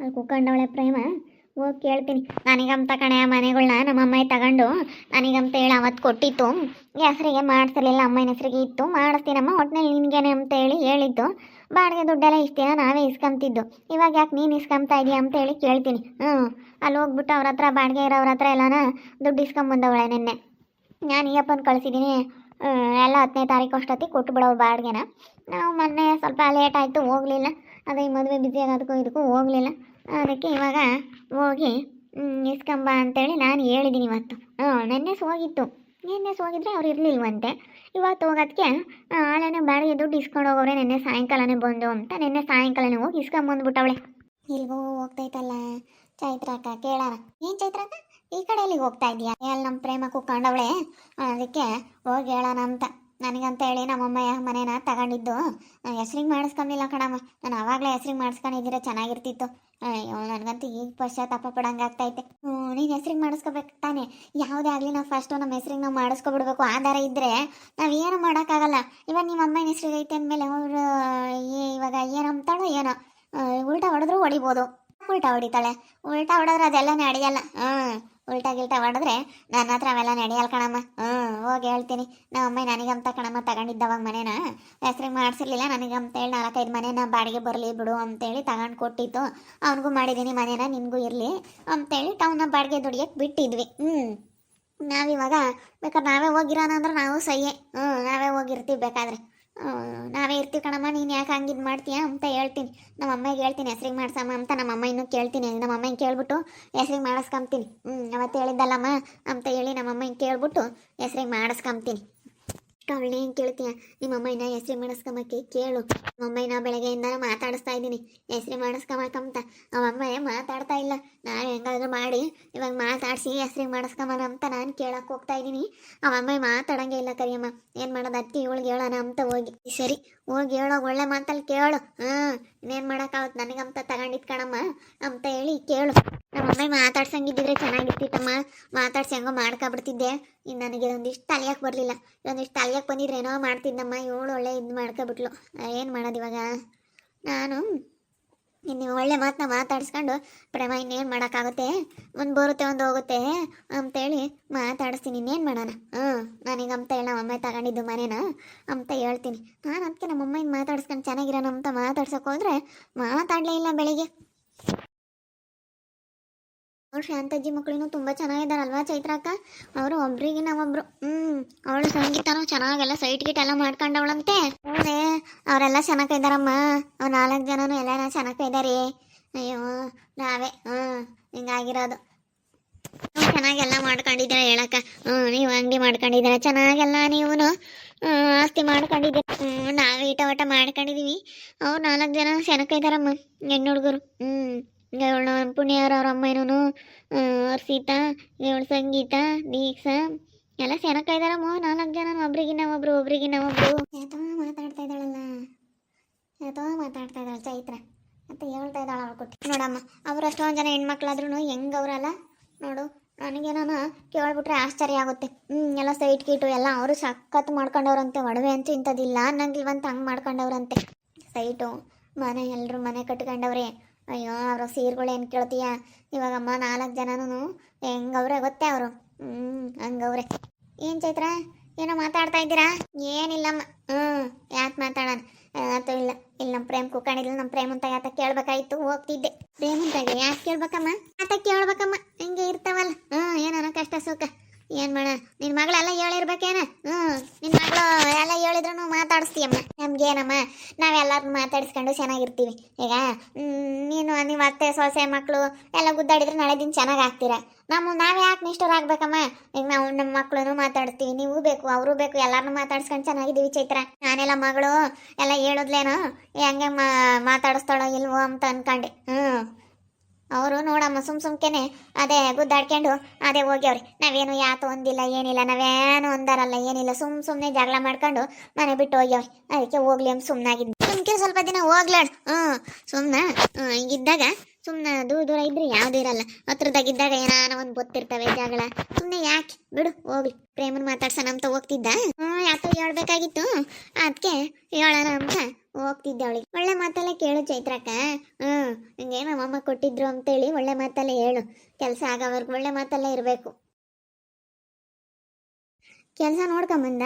ಅಲ್ಲಿ ಕುಕ್ಕಂಡವಳೆ ಪ್ರೇಮ. ಹೋಗಿ ಕೇಳ್ತೀನಿ. ನನಗಂತ ಕಣೆ ಮನೆಗಳನ್ನ ನಮ್ಮಮ್ಮ ತಗೊಂಡು ನನಗಂತ ಹೇಳಿ ಅವತ್ತು ಕೊಟ್ಟಿತ್ತು. ಹೆಸ್ರಿಗೆ ಮಾಡಿಸಲಿಲ್ಲ, ಅಮ್ಮನ ಹೆಸ್ರಿಗೆ ಇತ್ತು. ಮಾಡಿಸ್ತೀನಮ್ಮ ಒಟ್ಟಿನಲ್ಲಿ ನಿನಗೇನೆ ಅಂತ ಹೇಳಿ ಹೇಳಿದ್ದು. ಬಾಡಿಗೆ ದುಡ್ಡೆಲ್ಲ ಇಷ್ಟು ದಿನ ನಾವೇ ಇಸ್ಕೊಂತಿದ್ದು. ಇವಾಗ ಯಾಕೆ ನೀನು ಇಸ್ಕೊಂತಾ ಇದೀಯ ಅಂತ ಹೇಳಿ ಕೇಳ್ತೀನಿ. ಅಲ್ಲಿ ಹೋಗ್ಬಿಟ್ಟು ಅವ್ರ ಹತ್ರ ಬಾಡಿಗೆ ಇರೋವ್ರ ಹತ್ರ ಎಲ್ಲಾನ ದುಡ್ಡು ಇಸ್ಕೊಂಬಂದವಳೆ ನಿನ್ನೆ. ನಾನು ಈಗಪ್ಪನ ಕಳಿಸಿದ್ದೀನಿ. ಎಲ್ಲ 10ನೇ ತಾರೀಕು ಅಷ್ಟೊತ್ತಿಗೆ ಕೊಟ್ಟು ಬಿಡೋರು ಬಾಡಿಗೆನ. ನಾವು ಮೊನ್ನೆ ಸ್ವಲ್ಪ ಲೇಟ್ ಆಯಿತು, ಹೋಗಲಿಲ್ಲ. ಅದೇ ಈ ಮದುವೆ ಬ್ಯುಸಿ ಆಗೋದಕ್ಕೂ ಇದಕ್ಕೂ ಹೋಗಲಿಲ್ಲ. ಅದಕ್ಕೆ ಇವಾಗ ಹೋಗಿ ಇಸ್ಕೊಂಬ ಅಂತೇಳಿ ನಾನು ಹೇಳಿದ್ದೀನಿ ಇವತ್ತು. ನೆನ್ನೆ ಹೋಗಿತ್ತು. ನೆನ್ನೆ ಹೋಗಿದ್ರೆ ಅವ್ರು ಇರಲಿಲ್ವಂತೆ. ಇವತ್ತು ಹೋಗೋದಕ್ಕೆ ಆಳೇನೆ ಬಾಡಿಗೆ ದುಡ್ಡು ಇಸ್ಕೊಂಡು ಹೋಗೋರೆ ನೆನ್ನೆ ಸಾಯಂಕಾಲನೇ ಬಂದು ಅಂತ ನೆನ್ನೆ ಸಾಯಂಕಾಲನೇ ಹೋಗಿ ಇಸ್ಕೊಂಬಂದ್ಬಿಟ್ಟವಳೆ. ಇಲ್ವೋ ಹೋಗ್ತೈತಲ್ಲ ಚೈತ್ರಕ್ಕ, ಕೇಳೋಣ. ಏನು ಚೈತ್ರಕ್ಕ ಈ ಕಡೆ ಎಲ್ಲಿಗೆ ಹೋಗ್ತಾ ಇದೆಯಾ? ಅಲ್ಲಿ ನಮ್ಮ ಪ್ರೇಮ ಕುಕ್ಕೊಂಡವಳೆ, ಅದಕ್ಕೆ ಹೋಗಿ ಹೇಳೋಣ ಅಂತ. ನನಗಂತ ಹೇಳಿ ನಮ್ಮಮ್ಮ ಮನೇನ ತಗೊಂಡಿದ್ದು. ಹೆಸ್ರಿಗೆ ಮಾಡಿಸ್ಕೊಂಡಿಲ್ಲ ಕಣಮ್ಮ. ನಾನು ಆವಾಗಲೇ ಹೆಸ್ರಿಗೆ ಮಾಡಿಸ್ಕೊಂಡಿದ್ದೀರ ಚೆನ್ನಾಗಿರ್ತಿತ್ತು. ಅಯ್ಯೋ ನನಗಂತೂ ಈಗ ಪಶ್ಚಾತ್ತಾಪ ಪಡಂಗೆ ಆಗ್ತೈತೆ. ನೀನು ಹೆಸ್ರಿಗೆ ಮಾಡಿಸ್ಕೋಬೇಕು ತಾನೆ. ಯಾವುದೇ ಆಗಲಿ ನಾವು ಫಸ್ಟು ನಮ್ಮ ಹೆಸ್ರಿಗೆ ನಾವು ಮಾಡಿಸ್ಕೊಬಿಡ್ಬೇಕು. ಆಧಾರ ಇದ್ದರೆ ನಾವು ಏನು ಮಾಡೋಕ್ಕಾಗಲ್ಲ. ಇವಾಗ ನಿಮ್ಮ ಅಮ್ಮನ ಹೆಸ್ರಿಗೆ ಐತೆ ಅಂದಮೇಲೆ ಅವರು ಇವಾಗ ಏನು ಅಂತಾಳೋ ಏನೋ, ಉಲ್ಟಾ ಹೊಡೆದ್ರು ಹೊಡಿಬೋದು. ಉಲ್ಟಾ ಹೊಡಿತಾಳೆ. ಉಲ್ಟಾ ಹೊಡೆದ್ರೆ ಅದೆಲ್ಲ ನಡೆಯಲ್ಲ. ಉಲ್ಟಾ ಗಿಲ್ಟಾ ಹೊಡೆದ್ರೆ ನನ್ನ ಹತ್ರ ಅವೆಲ್ಲ ನಡೆಯಲ್ಲ ಕಣಮ್ಮ. ಹೋಗಿ ಹೇಳ್ತೀನಿ. ನಮ್ಮ ಅಮ್ಮ ನನಗಂತ ಕಣಮ್ಮ ತಗೊಂಡಿದ್ದವಾಗ ಮನೇನ ಹೆಸ್ರಿಗೆ ಮಾಡಿಸಿರ್ಲಿಲ್ಲ. ನನಗಂತ ಹೇಳಿ 4-5 ಮನೇನ ಬಾಡಿಗೆ ಬರಲಿ ಬಿಡು ಅಂತೇಳಿ ತಗೊಂಡು ಕೊಟ್ಟಿತ್ತು. ಅವನಿಗೂ ಮಾಡಿದ್ದೀನಿ ಮನೇನ, ನಿನಗೂ ಇರಲಿ ಅಂತೇಳಿ ಟೌನ್ನ ಬಾಡಿಗೆ ದುಡಿಯೋಕ್ಕೆ ಬಿಟ್ಟಿದ್ವಿ. ನಾವಿವಾಗ ಬೇಕಾದ್ರೆ ನಾವೇ ಹೋಗಿರೋಣ ಅಂದ್ರೆ ನಾವು ಸಹಿಯೇ. ನಾವೇ ಹೋಗಿರ್ತೀವಿ ಬೇಕಾದ್ರೆ. ನಾವೇ ಇರ್ತೀವಿ ಕಣಮ್ಮ. ನೀನು ಯಾಕೆ ಹಂಗಿದ್ದು ಮಾಡ್ತೀಯಾ ಅಂತ ಹೇಳ್ತೀನಿ. ನಮ್ಮ ಅಮ್ಮಗೆ ಹೇಳ್ತೀನಿ ಹೆಸ್ರಿಗೆ ಮಾಡ್ಸಮ್ಮ ಅಂತ. ನಮ್ಮ ಅಮ್ಮ ಇನ್ನೂ ಕೇಳ್ತೀನಿ. ನಮ್ಮ ಅಮ್ಮನ ಕೇಳ್ಬಿಟ್ಟು ಹೆಸ್ರಿಗೆ ಮಾಡಿಸ್ಕೊಂತೀನಿ. ಅವತ್ತು ಹೇಳಿದ್ದಲ್ಲಮ್ಮ ಅಂತ ಹೇಳಿ ನಮ್ಮ ಅಮ್ಮನ ಕೇಳ್ಬಿಟ್ಟು ಹೆಸ್ರಿಗೆ ಮಾಡಿಸ್ಕೊಂತೀನಿ. ಅವಳನ್ನ ಏನು ಕೇಳ್ತೀಯ? ನಿಮ್ಮಮ್ಮ ಇನ್ನ ಹೆಸ್ರಿಗೆ ಮಾಡಿಸ್ಕೊಂಬಕ್ಕೆ ಕೇಳು. ನಮ್ಮಮ್ಮನ ಬೆಳಗ್ಗೆಯಿಂದ ಮಾತಾಡಿಸ್ತಾ ಇದ್ದೀನಿ ಹೆಸ್ರಿಗೆ ಮಾಡಿಸ್ಕೊಂಬಕ್ಕಂತ. ಅವಮ್ಮ ಮಾತಾಡ್ತಾ ಇಲ್ಲ. ನಾನು ಹೆಂಗಾದ್ರೂ ಮಾಡಿ ಇವಾಗ ಮಾತಾಡಿಸಿ ಹೆಸ್ರಿಗೆ ಮಾಡಿಸ್ಕೊಂಬನ ಅಂತ ನಾನು ಕೇಳಕ್ಕೆ ಹೋಗ್ತಾ ಇದ್ದೀನಿ. ಅವಮ್ಮ ಮಾತಾಡಂಗೆ ಇಲ್ಲ. ಕರಿಯಮ್ಮ ಏನು ಮಾಡೋದು? ಅದಕ್ಕೆ ಇವಳಿಗೆ ಹೇಳೋಣ ಅಂತ ಹೋಗಿ. ಸರಿ ಹೋಗಿ ಹೇಳೋ, ಒಳ್ಳೆ ಮಾತಲ್ಲಿ ಕೇಳು. ಇನ್ನೇನು ಮಾಡೋಕ್ಕಾಗುತ್ತೆ? ನನಗಂತ ತಗೊಂಡಿದ್ದು ಕಣಮ್ಮ ಅಂತ ಹೇಳಿ ಕೇಳು. ನಮ್ಮಮ್ಮ ಮಾತಾಡ್ಸಂಗಿದ್ದಿದ್ರೆ ಚೆನ್ನಾಗಿರ್ತಿತ್ತಮ್ಮ. ಮಾತಾಡ್ಸಿ ಹೆಂಗೋ ಮಾಡ್ಕೊಬಿಡ್ತಿದ್ದೆ. ಇನ್ನು ನನಗೆ ಒಂದಿಷ್ಟು ತಲೆಯಕ್ಕೆ ಬರಲಿಲ್ಲ. ಒಂದಿಷ್ಟು ತಲೆಯಕ್ಕೆ ಬಂದಿದ್ರೆ ಏನೋ ಮಾಡ್ತಿದ್ದಮ್ಮ. ಇವಳು ಒಳ್ಳೆ ಇದು ಮಾಡ್ಕೊಬಿಟ್ಲು. ಏನು ಮಾಡೋದು ಇವಾಗ? ನಾನು ಇನ್ನು ಒಳ್ಳೆ ಮಾತನ್ನ ಮಾತಾಡಿಸ್ಕೊಂಡು ಪ್ರೇಮ ಇನ್ನೇನು ಮಾಡೋಕ್ಕಾಗುತ್ತೆ? ಒಂದು ಬರುತ್ತೆ ಒಂದು ಹೋಗುತ್ತೆ ಅಂತೇಳಿ ಮಾತಾಡಿಸ್ತೀನಿ. ಇನ್ನೇನು ಮಾಡೋಣ? ನನಗಂತ ಹೇಳಿ ನಮ್ಮಮ್ಮ ತಗೊಂಡಿದ್ದು ಮನೇನ ಅಂತ ಹೇಳ್ತೀನಿ. ನಾನು ಅದಕ್ಕೆ ನಮ್ಮಮ್ಮ ಮಾತಾಡಿಸ್ಕೊಂಡು ಚೆನ್ನಾಗಿರೋಣ ಅಂತ ಮಾತಾಡ್ಸೋಕೆ ಹೋದರೆ ಮಾತಾಡಲೇ ಇಲ್ಲ ಬೆಳಿಗ್ಗೆ. ಅವ್ರು ಶಾಂತಜ್ಜಿ ಮಕ್ಕಳು ತುಂಬ ಚೆನ್ನಾಗಿದ್ದಾರಲ್ವಾ ಚೈತ್ರಕ್ಕ? ಅವರು ಒಬ್ರಿಗೆ ನಾವೊಬ್ರು. ಅವಳು ಸಂಗೀತನೂ ಚೆನ್ನಾಗೆಲ್ಲ ಸೈಟ್ ಗಿಟ್ ಎಲ್ಲ ಮಾಡ್ಕೊಂಡವಳಂತೆ. ಹೌದೇ, ಅವರೆಲ್ಲ ಚೆನ್ನಾಗಿದ್ದಾರಮ್ಮ. ಅವ್ರು 4 ಜನನೂ ಎಲ್ಲ ಚೆನ್ನಾಗಿದ್ದಾರೆ. ಅಯ್ಯೋ ನಾವೇ ಹಿಂಗಾಗಿರೋದು. ಚೆನ್ನಾಗೆಲ್ಲ ಮಾಡ್ಕೊಂಡಿದ್ದೀರ ಹೇಳಕ್ಕ. ನೀವು ಅಂಗಡಿ ಮಾಡ್ಕೊಂಡಿದ್ದೀರ ಚೆನ್ನಾಗೆಲ್ಲ. ನೀವು ಆಸ್ತಿ ಮಾಡ್ಕೊಂಡಿದ್ದೀರ. ನಾವೇ ಈಟ ಮಾಡ್ಕೊಂಡಿದ್ದೀವಿ. ಅವ್ರು 4 ಜನ ಚೆನ್ನಾಗಿದ್ದಾರಮ್ಮ ಹೆಣ್ಣು ಹುಡುಗರು. ಇವಳು ಪುಣ್ಯವ್ರ ಅವ್ರ ಅಮ್ಮನೂ, ಹರ್ಷಿತಾ, ಇವಳು ಸಂಗೀತ, ದೀಕ್ಷಾ ಎಲ್ಲ ಚೆನ್ನಾಗಿದ್ದಾರಮ್ಮ. 4 ಜನ ಒಬ್ರಿಗೆ ನಾವೊಬ್ರು ಯಾತೋ ಮಾತಾಡ್ತಾ ಇದ್ದಾಳಲ್ಲ, ಯಾತೋ ಮಾತಾಡ್ತಾ ಇದ್ದಾಳೆ ಚೈತ್ರ ಅಂತ ಹೇಳ್ತಾ ಇದ್ದಾಳೆ ಅವಳು ಕೊಟ್ಟು. ನೋಡಮ್ಮ, ಅವ್ರು ಅಷ್ಟೊಂದು ಜನ ಹೆಣ್ಮಕ್ಳಾದ್ರೂ ಹೆಂಗವ್ರಲ್ಲ ನೋಡು. ನನಗೇನೋ ಕೇಳ್ಬಿಟ್ರೆ ಆಶ್ಚರ್ಯ ಆಗುತ್ತೆ. ಎಲ್ಲ ಸೈಟ್ ಗೀಟು ಎಲ್ಲ ಅವರು ಸಖತ್ತು ಮಾಡ್ಕೊಂಡವ್ರಂತೆ. ಒಡವೆ ಅಂತೂ ಇಂಥದ್ದಿಲ್ಲ ಅನ್ನಂಗಿಲ್ವಂತ ಹಂಗೆ ಮಾಡ್ಕೊಂಡವ್ರಂತೆ. ಸೈಟು ಮನೆ ಎಲ್ಲರೂ ಮನೆ ಕಟ್ಕೊಂಡವ್ರೆ. ಅಯ್ಯೋ ಅವ್ರ ಸೀರೆಗಳೇನು ಕೇಳ್ತೀಯ? ಇವಾಗಮ್ಮ 4 ಜನನೂ ಹೆಂಗವ್ರೆ ಗೊತ್ತೇ ಅವರು. ಹಂಗವ್ರೆ. ಏನು ಚೈತ್ರ ಏನೋ ಮಾತಾಡ್ತಾ ಇದ್ದೀರಾ? ಏನಿಲ್ಲಮ್ಮ. ಯಾಕೆ ಮಾತಾಡೋಣ? ಅಥವಾ ಇಲ್ಲ ನಮ್ಮ ಪ್ರೇಮ್ ಕುಕ್ಕಣಿಲ್ಲ. ನಮ್ಮ ಪ್ರೇಮಂತ ಯಾತ ಕೇಳ್ಬೇಕಾಯ್ತು, ಹೋಗ್ತಿದ್ದೆ. ಪ್ರೇಮಂತಾಗೆ ಯಾಕೆ ಕೇಳ್ಬೇಕಮ್ಮ? ಯಾತ ಕೇಳ್ಬೇಕಮ್ಮ? ಹಿಂಗೆ ಇರ್ತಾವಲ್ಲ. ಏನಾನ ಕಷ್ಟ ಸುಖ ಏನು ಮಾಡ? ನಿನ್ನ ಮಗಳೆಲ್ಲ ಹೇಳಿರ್ಬೇಕೇನ? ನಿನ್ನ ಮಗಳು ಎಲ್ಲ ಹೇಳಿದ್ರು ಮಾತಾಡಿಸ್ತೀಯಮ್ಮ. ನಮ್ಗೇನಮ್ಮ, ನಾವೆಲ್ಲರನ್ನೂ ಮಾತಾಡಿಸ್ಕೊಂಡು ಚೆನ್ನಾಗಿರ್ತೀವಿ. ಈಗ ನೀವು ಅತ್ತೆ ಸೊಸೆ ಮಕ್ಕಳು ಎಲ್ಲ ಗುದ್ದಾಡಿದ್ರೆ ನಾಳೆ ದಿನ ಚೆನ್ನಾಗಿ ಆಗ್ತೀರ. ನಾವೇ ಯಾಕೆ ನಿಷ್ಠರಾಗಬೇಕಮ್ಮ? ಈಗ ನಾವು ನಮ್ಮ ಮಕ್ಕಳನ್ನು ಮಾತಾಡ್ತೀವಿ. ನೀವು ಬೇಕು, ಅವರು ಬೇಕು, ಎಲ್ಲರನ್ನೂ ಮಾತಾಡ್ಸ್ಕೊಂಡು ಚೆನ್ನಾಗಿದ್ದೀವಿ ಚೈತ್ರ. ನಾನೆಲ್ಲ ಮಗಳು ಎಲ್ಲ ಹೇಳಿದ್ಲೇನೋ ಹೆಂಗೆ ಮಾತಾಡಿಸ್ತಾಳೋ ಇಲ್ವೋ ಅಂತ ಅನ್ಕೊಂಡೆ. ಅವರು ನೋಡಮ್ಮ ಸುಮ್ಕೆನೆ ಅದೇ ಗುದ್ದಾಡ್ಕೊಂಡು ಅದೇ ಹೋಗ್ಯವ್ರಿ. ನಾವೇನು ಯಾತು ಒಂದಿಲ್ಲ ಏನಿಲ್ಲ, ನಾವೇನು ಒಂದಾರಲ್ಲ ಏನಿಲ್ಲ. ಸುಮ್ಮನೆ ಜಗಳ ಮಾಡ್ಕೊಂಡು ಮನೆ ಬಿಟ್ಟು ಹೋಗ್ಯವ್ರಿ. ಅದಕ್ಕೆ ಹೋಗ್ಲಿ ಅಂತ ಸುಮ್ಮನಾಗಿದ್ದು. ಸುಮ್ಕೆ ಸ್ವಲ್ಪ ದಿನ ಹೋಗ್ಲಾಡ್. ಸುಮ್ಮನೆ ಹಿಂಗಿದ್ದಾಗ ಸುಮ್ಮನೆ ದೂರ ಇದ್ರೆ ಯಾವುದೂ ಇರಲ್ಲ. ಹತ್ರದಾಗಿದ್ದಾಗ ಏನಾನ ಒಂದು ಗೊತ್ತಿರ್ತವೆ ಜಗಳ. ಸುಮ್ಮನೆ ಯಾಕೆ ಬಿಡು, ಹೋಗ್ಲಿ. ಪ್ರೇಮನ್ ಮಾತಾಡ್ಸೋಣ ಅಂತ ಹೋಗ್ತಿದ್ದ. ಯಾತೋ ಹೇಳ್ಬೇಕಾಗಿತ್ತು, ಅದಕ್ಕೆ ಹೇಳೋಣ ಅಂತ ಹೋಗ್ತಿದ್ದೆ ಅವಳಿಗೆ. ಒಳ್ಳೆ ಮಾತಲ್ಲೇ ಕೇಳು ಚೈತ್ರಕ್ಕ. ಹ್ಞೂ, ಹಿಂಗೆ ನಮ್ಮಮ್ಮ ಕೊಟ್ಟಿದ್ರು ಅಂತೇಳಿ ಒಳ್ಳೆ ಮಾತಲ್ಲೇ ಹೇಳು. ಕೆಲಸ ಆಗೋವರೆಗೂ ಒಳ್ಳೆ ಮಾತಲ್ಲೇ ಇರಬೇಕು. ಕೆಲಸ ನೋಡ್ಕೊಂಬಂದ?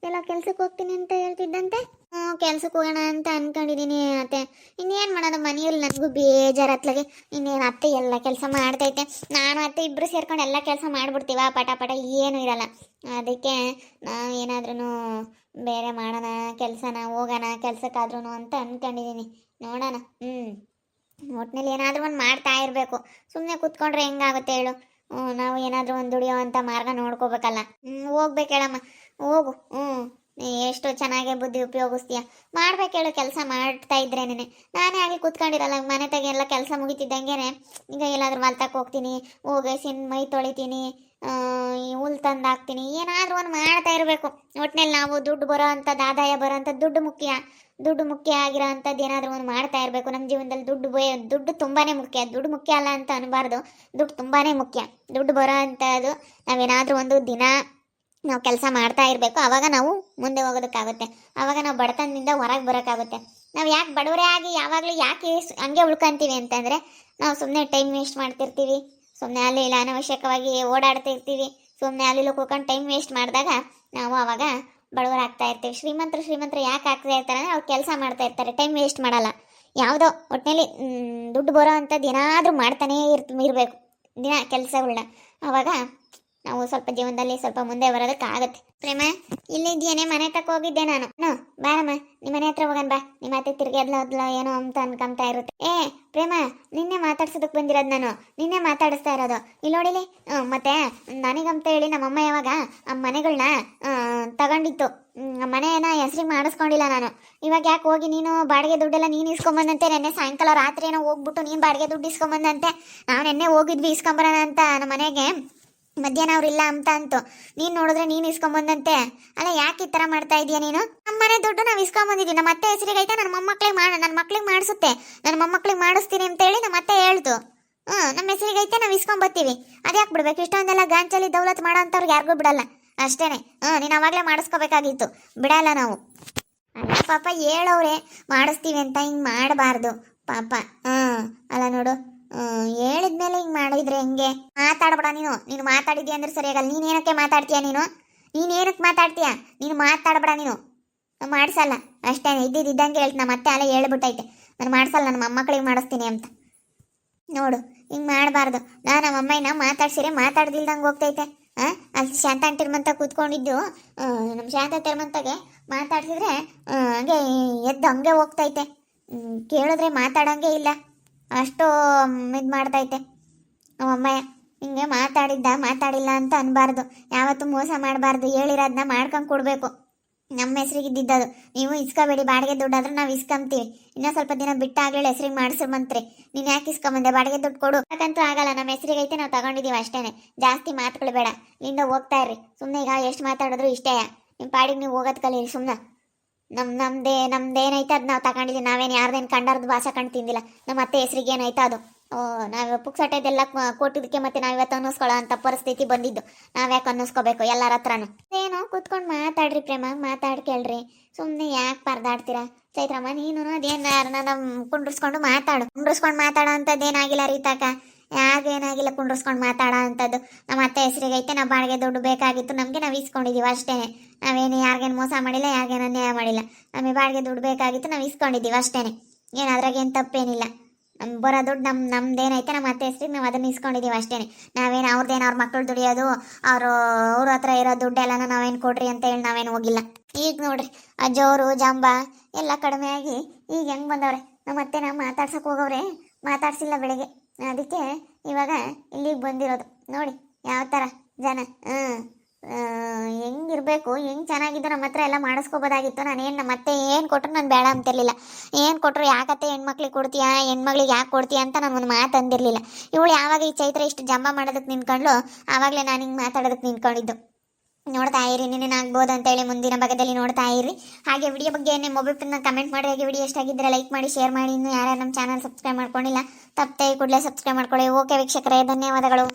ಎಲ್ಲ ಕೆಲ್ಸಕ್ಕೆ ಹೋಗ್ತೀನಿ ಅಂತ ಹೇಳ್ತಿದ್ದಂತೆ. ಹ್ಞೂ, ಕೆಲ್ಸಕ್ಕೆ ಹೋಗೋಣ ಅಂತ ಅನ್ಕೊಂಡಿದೀನಿ ಅತ್ತೆ. ಇನ್ನೇನು ಮಾಡೋದು, ಮನೆಯಲ್ಲಿ ನನಗೂ ಬೇಜಾರು ಅತ್ಲಾಗೆ. ಇನ್ನೇನು ಅತ್ತೆ ಎಲ್ಲ ಕೆಲಸ ಮಾಡ್ತೈತೆ, ನಾನು ಅತ್ತೆ ಇಬ್ಬರು ಸೇರ್ಕೊಂಡು ಎಲ್ಲ ಕೆಲಸ ಮಾಡ್ಬಿಡ್ತೀವ, ಪಟ ಪಟ ಏನೂ ಇರಲ್ಲ. ಅದಕ್ಕೆ ನಾವು ಏನಾದ್ರೂ ಬೇರೆ ಮಾಡೋಣ, ಕೆಲಸನ ಹೋಗೋಣ ಕೆಲ್ಸಕ್ಕಾದ್ರೂ ಅಂತ ಅನ್ಕೊಂಡಿದೀನಿ. ನೋಡೋಣ. ಒಟ್ಟಿನಲ್ಲಿ ಏನಾದರೂ ಒಂದು ಮಾಡ್ತಾ ಇರಬೇಕು. ಸುಮ್ಮನೆ ಕೂತ್ಕೊಂಡ್ರೆ ಹೆಂಗಾಗುತ್ತೆ ಹೇಳು? ನಾವು ಏನಾದರೂ ಒಂದು ದುಡಿಯೋ ಅಂತ ಮಾರ್ಗ ನೋಡ್ಕೋಬೇಕಲ್ಲ. ಹೋಗ್ಬೇಕು ಹೇಳಮ್ಮ, ಹೋಗು. ನೀ ಎಷ್ಟು ಚೆನ್ನಾಗೆ ಬುದ್ಧಿ ಉಪಯೋಗಿಸ್ತೀಯ. ಮಾಡ್ಬೇಕು ಹೇಳು, ಕೆಲಸ ಮಾಡ್ತಾ ಇದ್ರೇನೆ. ನಾನೇ ಆಗಲಿ ಕೂತ್ಕೊಂಡಿರಲ್ಲ, ಮನೆ ತೆಗೆ ಎಲ್ಲ ಕೆಲಸ ಮುಗಿತಿದ್ದಂಗೆ ಈಗ ಎಲ್ಲಾದ್ರೂ ಹೊಲ್ತಕ್ಕೆ ಹೋಗ್ತೀನಿ, ಹೋಗಿ ಮೈ ತೊಳಿತೀನಿ, ಈ ಹುಲ್ ತಂದು ಹಾಕ್ತೀನಿ, ಏನಾದರೂ ಒಂದು ಮಾಡ್ತಾ ಇರಬೇಕು. ಒಟ್ಟಿನಲ್ಲಿ ನಾವು ದುಡ್ಡು ಬರೋ ಅಂಥದ್ದು, ಆದಾಯ ಬರೋ ಅಂಥದ್ದು ದುಡ್ಡು ಮುಖ್ಯ ಆಗಿರೋ ಅಂಥದ್ದು ಏನಾದರೂ ಒಂದು ಮಾಡ್ತಾ ಇರಬೇಕು. ನಮ್ಮ ಜೀವನದಲ್ಲಿ ದುಡ್ಡು ತುಂಬಾ ಮುಖ್ಯ. ದುಡ್ಡು ಮುಖ್ಯ ಅಲ್ಲ ಅಂತ ಅನ್ಬಾರ್ದು, ದುಡ್ಡು ತುಂಬಾ ಮುಖ್ಯ. ದುಡ್ಡು ಬರೋ ಅಂಥದ್ದು ನಾವೇನಾದರೂ ಒಂದು ದಿನ ನಾವು ಕೆಲಸ ಮಾಡ್ತಾ ಇರಬೇಕು. ಆವಾಗ ನಾವು ಮುಂದೆ ಹೋಗೋದಕ್ಕಾಗುತ್ತೆ, ಆವಾಗ ನಾವು ಬಡತನದಿಂದ ಹೊರಗೆ ಬರೋಕ್ಕಾಗುತ್ತೆ. ನಾವು ಯಾಕೆ ಬಡವರೇ ಆಗಿ ಯಾವಾಗಲೂ ಯಾಕೆ ಹಂಗೆ ಉಳ್ಕೊಂತೀವಿ ಅಂತಂದರೆ, ನಾವು ಸುಮ್ಮನೆ ಟೈಮ್ ವೇಸ್ಟ್ ಮಾಡ್ತಿರ್ತೀವಿ, ಸುಮ್ಮನೆ ಅಲ್ಲಿ ಇಲ್ಲ ಅನಾವಶ್ಯಕವಾಗಿ ಓಡಾಡ್ತಾ ಇರ್ತೀವಿ, ಸುಮ್ಮನೆ ಅಲ್ಲಿ ಕೂತ್ಕೊಂಡು ಟೈಮ್ ವೇಸ್ಟ್ ಮಾಡಿದಾಗ ನಾವು ಆವಾಗ ಬಡವರಾಗ್ತಾ ಇರ್ತೀವಿ. ಶ್ರೀಮಂತರು ಯಾಕೆ ಆಗ್ತಾ ಇರ್ತಾರೆ ಅಂದರೆ ಅವ್ರು ಕೆಲಸ ಮಾಡ್ತಾ ಇರ್ತಾರೆ, ಟೈಮ್ ವೇಸ್ಟ್ ಮಾಡಲ್ಲ. ಯಾವುದೋ ಒಟ್ಟಿನಲ್ಲಿ ದುಡ್ಡು ಬರೋ ಅಂಥದ್ದು ಏನಾದರೂ ಮಾಡ್ತಾನೇ ಇರಬೇಕು ದಿನ ಕೆಲಸಗಳನ್ನ. ಆವಾಗ ನಾವು ಸ್ವಲ್ಪ ಜೀವನದಲ್ಲಿ ಸ್ವಲ್ಪ ಮುಂದೆ ಬರೋದಕ್ಕಾಗತ್ತೆ. ಪ್ರೇಮ, ಇಲ್ಲಿದ್ದೇನೆ, ಮನೆ ತಕ್ಕ ಹೋಗಿದ್ದೆ ನಾನು. ಬಾರಮ್ಮ, ನಿಮ್ಮ ಮನೆ ಹತ್ರ ಹೋಗೋಣ ಬಾ. ನಿಮ್ಮ ಅತ್ತೆ ತಿರ್ಗಿ ಅದ್ಲ ಏನೋ ಅಂತ ಅನ್ಕೊಂತಾ ಇರುತ್ತೆ. ಪ್ರೇಮ, ನಿನ್ನೆ ಮಾತಾಡ್ಸೋದಕ್ಕೆ ಬಂದಿರೋದು ನಾನು, ನಿನ್ನೆ ಮಾತಾಡಿಸ್ತಾ ಇರೋದು. ಇಲ್ಲಿ ನೋಡಿಲಿ. ಮತ್ತೆ ನನಗಂತ ಹೇಳಿ ನಮ್ಮಮ್ಮ ಯಾವಾಗ ಆ ಮನೆಗಳನ್ನ ತಗೊಂಡಿತ್ತು, ಮನೆಯನ್ನ ಹೆಸ್ರಿಗೆ ಮಾಡಿಸ್ಕೊಂಡಿಲ್ಲ ನಾನು. ಇವಾಗ ಯಾಕೆ ಹೋಗಿ ನೀನು ಬಾಡಿಗೆ ದುಡ್ಡೆಲ್ಲ ನೀನು ಇಸ್ಕೊಂಬಂದಂತೆ. ನೆನ್ನೆ ಸಾಯಂಕಾಲ ರಾತ್ರಿ ಏನೋ ಹೋಗ್ಬಿಟ್ಟು ನೀನು ಬಾಡಿಗೆ ದುಡ್ಡು ಇಸ್ಕೊಂಬಂದಂತೆ. ನಾವು ನೆನ್ನೆ ಹೋಗಿದ್ವಿ ಇಸ್ಕೊಂಬರೋಣ ಅಂತ ನಮ್ಮ ಮನೆಗೆ, ಮಧ್ಯಾಹ್ನ ಅವ್ರಿಲ್ಲ ಅಂತ ಅಂತು. ನೀನು ನೋಡಿದ್ರೆ ನೀನು ಇಸ್ಕೊಂಬಂದಂತೆ. ಅಲ್ಲ, ಯಾಕೆ ಈ ಥರ ಮಾಡ್ತಾ ಇದೀಯ ನೀನು? ನಮ್ಮ ಮನೆ ದುಡ್ಡು ನಾವು ಇಸ್ಕೊಂಬಂದಿದ್ವಿ, ನಮ್ಮ ಅತ್ತೆ ಹೆಸರಿಗೈತೆ, ನನ್ನ ಮಕ್ಕಳಿಗೆ ಮಾಡಿಸುತ್ತೆ, ನನ್ನ ಮೊಮ್ಮಕ್ಳಿಗೆ ಮಾಡಿಸ್ತೀನಿ ಅಂತೇಳಿ ನಮ್ಮ ಅತ್ತೆ ಹೇಳ್ತು. ನಮ್ಮ ಹೆಸರಿಗೈತೆ, ನಾವು ಇಸ್ಕೊಂಬತ್ತೀವಿ. ಅದ್ಯಾಕೆ ಬಿಡ್ಬೇಕು? ಇಷ್ಟೊಂದೆಲ್ಲ ಗಾಂಚಲಿ ದೌಲತ್ ಮಾಡೋ ಅಂಥವ್ರಿಗೆ ಯಾರಿಗೂ ಬಿಡಲ್ಲ ಅಷ್ಟೇನೆ. ನೀನು ಅವಾಗಲೇ ಮಾಡಿಸ್ಕೋಬೇಕಾಗಿತ್ತು, ಬಿಡಲ್ಲ ನಾವು. ಅಲ್ಲ ಪಾಪ, ಹೇಳವ್ರೆ ಮಾಡಿಸ್ತೀವಿ ಅಂತ, ಹಿಂಗೆ ಮಾಡಬಾರ್ದು ಪಾಪ. ಅಲ್ಲ ನೋಡು, ಹೇಳಿದ್ಮೇಲೆ ಹಿಂಗೆ ಮಾಡಿದ್ರೆ ಹೆಂಗೆ? ಮಾತಾಡ್ಬೇಡ ನೀನು ಮಾತಾಡಿದ್ಯಾ ಅಂದ್ರೆ ಸರಿಯಾಗಲ್ಲ. ನೀನೇನಕ್ಕೆ ಮಾತಾಡ್ತೀಯ? ನೀನೇನಕ್ಕೆ ಮಾತಾಡ್ತೀಯ? ನೀನು ಮಾತಾಡ್ಬೇಡ, ನೀನು ಮಾಡಿಸಲ್ಲ ಅಷ್ಟೇ. ಇದ್ದಂಗೆ ಹೇಳ್ತು. ನಮ್ಮ ಅತ್ತೆ ಅಲ್ಲ ಹೇಳ್ಬಿಟ್ಟೈತೆ, ನಾನು ಮಾಡಿಸಲ್ಲ, ನನ್ನ ಮೊಮ್ಮಕ್ಕಳಿಗೆ ಮಾಡಿಸ್ತೀನಿ ಅಂತ. ನೋಡು, ಹಿಂಗೆ ಮಾಡಬಾರ್ದು. ನಮ್ಮ ಅಮ್ಮಯ್ಯನ ಮಾತಾಡ್ಸಿರೆ ಮಾತಾಡ್ದಿಲ್ದಂಗೆ ಹೋಗ್ತೈತೆ. ಅಲ್ಲಿ ಶಾಂತ ಅಂಟಿರ್ಮಂತ ಕೂತ್ಕೊಂಡಿದ್ದು, ನಮ್ಮ ಶಾಂತ ತಿರ್ಮಂತಾಗೆ ಮಾತಾಡ್ಸಿದ್ರೆ ಹಂಗೆ ಎದ್ದು ಹಂಗೆ ಹೋಗ್ತೈತೆ. ಕೇಳಿದ್ರೆ ಮಾತಾಡಂಗೆ ಇಲ್ಲ, ಅಷ್ಟು ಇದು ಮಾಡ್ತೈತೆ ನಮ್ಮಮ್ಮಯ್ಯ. ಹಿಂಗೆ ಮಾತಾಡಿಲ್ಲ ಅಂತ ಅನ್ಬಾರ್ದು, ಯಾವತ್ತೂ ಮೋಸ ಮಾಡಬಾರ್ದು. ಹೇಳಿರೋದನ್ನ ಮಾಡ್ಕೊಂಡು ಕೊಡಬೇಕು. ನಮ್ಮ ಹೆಸ್ರಿಗೆ ಇದ್ದಿದ್ದದು ನೀವು ಇಸ್ಕೋಬೇಡಿ. ಬಾಡಿಗೆ ದುಡ್ಡಾದ್ರೂ ನಾವು ಇಸ್ಕೊಂತೀವಿ. ಇನ್ನೂ ಸ್ವಲ್ಪ ದಿನ ಬಿಟ್ಟಾಗಲೇ ಹೆಸ್ರಿಗೆ ಮಾಡಿಸ್ಬಂತ್ರಿ. ನೀನು ಯಾಕೆ ಇಸ್ಕೊಂಬಂದೆ? ಬಾಡಿಗೆ ದುಡ್ಡು ಕೊಡು. ಯಾಕಂತೂ ಆಗಲ್ಲ, ನಮ್ಮ ಹೆಸ್ರಿಗೈತೆ, ನಾವು ತಗೊಂಡಿದ್ದೀವಿ ಅಷ್ಟೇ. ಜಾಸ್ತಿ ಮಾತುಗಳು ಬೇಡ, ಇಲ್ಲಿಂದ ಹೋಗ್ತಾ ಇರ್ರಿ. ಸುಮ್ಮನೆ ಈಗ ಎಷ್ಟು ಮಾತಾಡಿದ್ರು ಇಷ್ಟೇ. ನಿಮ್ಮ ಪಾಡಿಗೆ ನೀವು ಹೋಗೋದು ಕಲೀರಿ ಸುಮ್ಮನೆ. ನಮ್ದೇನೈತೆ ಅದು ನಾವು ತಗೊಂಡಿದ್ದೀವಿ. ನಾವೇನು ಯಾರ್ದೇನು ಕಂಡಾರ್ದು ಭಾಷೆ ಕಂಡು ತಿಂದಿಲ್ಲ. ನಮ್ಮ ಅತ್ತೆ ಹೆಸ್ರಿಗೆ ಏನೈತೆ ಅದು. ನಾವು ಪುಕ್ಸಟ್ಟೆದೆಲ್ಲ ಕೊಟ್ಟಿದ್ದಕ್ಕೆ ಮತ್ತೆ ನಾವು ಇವತ್ತು ಅನ್ನಿಸ್ಕೊಳ್ಳೋ ಅಂಥ ಪರಿಸ್ಥಿತಿ ಬಂದಿದ್ದು. ನಾವ್ಯಾಕೆ ಅನ್ನಿಸ್ಕೋಬೇಕು ಎಲ್ಲರ ಹತ್ರನೂ? ಏನೋ ಕೂತ್ಕೊಂಡು ಮಾತಾಡ್ರಿ ಪ್ರೇಮ, ಮಾತಾಡ್ಕೇಳ್ರಿ. ಸುಮ್ಮನೆ ಯಾಕೆ ಪರದಾಡ್ತೀರಾ? ಚೈತ್ರಮ್ಮ, ನೀನು ಅದೇನು ನಮ್ಮ ಕುಂಡ್ರಿಸ್ಕೊಂಡು ಮಾತಾಡೋ ಅಂಥದ್ದು ಏನಾಗಿಲ್ಲ ರೀತಾಕ. ಯಾಗೇನಾಗಿಲ್ಲ ಕುಂಡ್ರಿಸ್ಕೊಂಡು ಮಾತಾಡೋ ಅಂಥದ್ದು. ನಮ್ಮ ಅತ್ತೆ ಹೆಸ್ರಿಗೈತೆ, ನಾವು ಬಾಡಿಗೆ ದುಡ್ಡು ಬೇಕಾಗಿತ್ತು ನಮಗೆ, ನಾವು ಇಸ್ಕೊಂಡಿದ್ದೀವಿ ಅಷ್ಟೇ. ನಾವೇನು ಯಾರಿಗೇನು ಮೋಸ ಮಾಡಿಲ್ಲ, ಯಾರಿಗೇನು ಅನ್ಯಾಯ ಮಾಡಿಲ್ಲ. ನಮಗೆ ಬಾಡಿಗೆ ದುಡ್ಡು ಬೇಕಾಗಿತ್ತು, ನಾವು ಇಸ್ಕೊಂಡಿದ್ದೀವಿ ಅಷ್ಟೇ. ಏನು ಅದ್ರಾಗೇನು ತಪ್ಪೇನಿಲ್ಲ. ನಮ್ಮ ಬರೋ ದುಡ್ಡು ನಮ್ದೇನೈತೆ ನಮ್ಮ ಅತ್ತೆ ಹೆಸ್ರಿಗೆ ನಾವು ಅದನ್ನು ಇಸ್ಕೊಂಡಿದ್ದೀವಿ ಅಷ್ಟೇ. ನಾವೇನು ಅವ್ರದ್ದೇನು ಅವ್ರ ಮಕ್ಕಳು ದುಡಿಯೋದು, ಅವ್ರ ಹತ್ರ ಇರೋ ದುಡ್ಡೆಲ್ಲನ ನಾವೇನು ಕೊಡ್ರಿ ಅಂತ ಹೇಳಿ ನಾವೇನು ಹೋಗಿಲ್ಲ. ಈಗ ನೋಡ್ರಿ, ಆ ಜೋರು ಜಂಬ ಎಲ್ಲ ಕಡಿಮೆ ಆಗಿ ಈಗ ಹೆಂಗೆ ಬಂದವ್ರೆ. ನಮ್ಮ ಅತ್ತೆ ನಾವು ಮಾತಾಡ್ಸೋಕೆ ಹೋಗವ್ರೆ, ಮಾತಾಡ್ಸಿಲ್ಲ ಬೆಳಗ್ಗೆ. ಅದಕ್ಕೆ ಇವಾಗ ಇಲ್ಲಿಗೆ ಬಂದಿರೋದು. ನೋಡಿ ಯಾವ ಥರ ಜನ. ಹೆಂಗಿರ್ಬೇಕು, ಹೆಂಗೆ ಚೆನ್ನಾಗಿದ್ದು ನಮ್ಮ ಹತ್ರ ಎಲ್ಲ ಮಾಡಿಸ್ಕೋಬೋದಾಗಿತ್ತು. ನಾನೇನು ನಮ್ಮ ಅತ್ತೆ ಏನು ಕೊಟ್ಟರು ನಾನು ಬೇಡ ಅಂತಿರ್ಲಿಲ್ಲ. ಏನು ಕೊಟ್ಟರು ಯಾಕತ್ತೆ ಹೆಣ್ಮಕ್ಳಿಗೆ ಕೊಡ್ತೀಯಾ, ಹೆಣ್ಮಕ್ಳಿಗೆ ಯಾಕೆ ಕೊಡ್ತೀಯ ಅಂತ ನಾನು ಒಂದು ಮಾತು ಅಂದಿರಲಿಲ್ಲ. ಇವಳು ಯಾವಾಗ ಈ ಚೈತ್ರ ಇಷ್ಟು ಜಂಬ ಮಾಡೋದಕ್ಕೆ ನಿಂತ್ಕೊಂಡ್ಲು, ಆವಾಗಲೇ ನಾನು ಹಿಂಗೆ ಮಾತಾಡೋದಕ್ಕೆ ನಿಂತ್ಕೊಂಡಿದ್ದು. ನೋಡ್ತಾ ಇರಿ, ಆಗ್ಬೋದು ಅಂತೇಳಿ ಮುಂದಿನ ಭಾಗದಲ್ಲಿ ನೋಡ್ತಾ ಇರಿ. ಹಾಗೆ ವಿಡಿಯೋ ಬಗ್ಗೆ ಏನೇ ಮೊಬೈಲ್ ಪಿನ್ನ ಕಮೆಂಟ್ ಮಾಡಿ. ಹಾಗೆ ವಿಡಿಯೋ ಎಷ್ಟಾಗಿದ್ದರೆ ಲೈಕ್ ಮಾಡಿ, ಶೇರ್ ಮಾಡಿ. ಇನ್ನು ಯಾರ್ಯಾರು ನಮ್ಮ ಚಾನಲ್ ಸಬ್ಸ್ಕ್ರೈಬ್ ಮಾಡ್ಕೊಂಡಿಲ್ಲ, ತಪ್ಪದೆ ಕೂಡಲೇ ಸಬ್ಸ್ಕ್ರೈಬ್ ಮಾಡ್ಕೊಳ್ಳಿ. ಓಕೆ ವೀಕ್ಷಕರೇ, ಧನ್ಯವಾದಗಳು.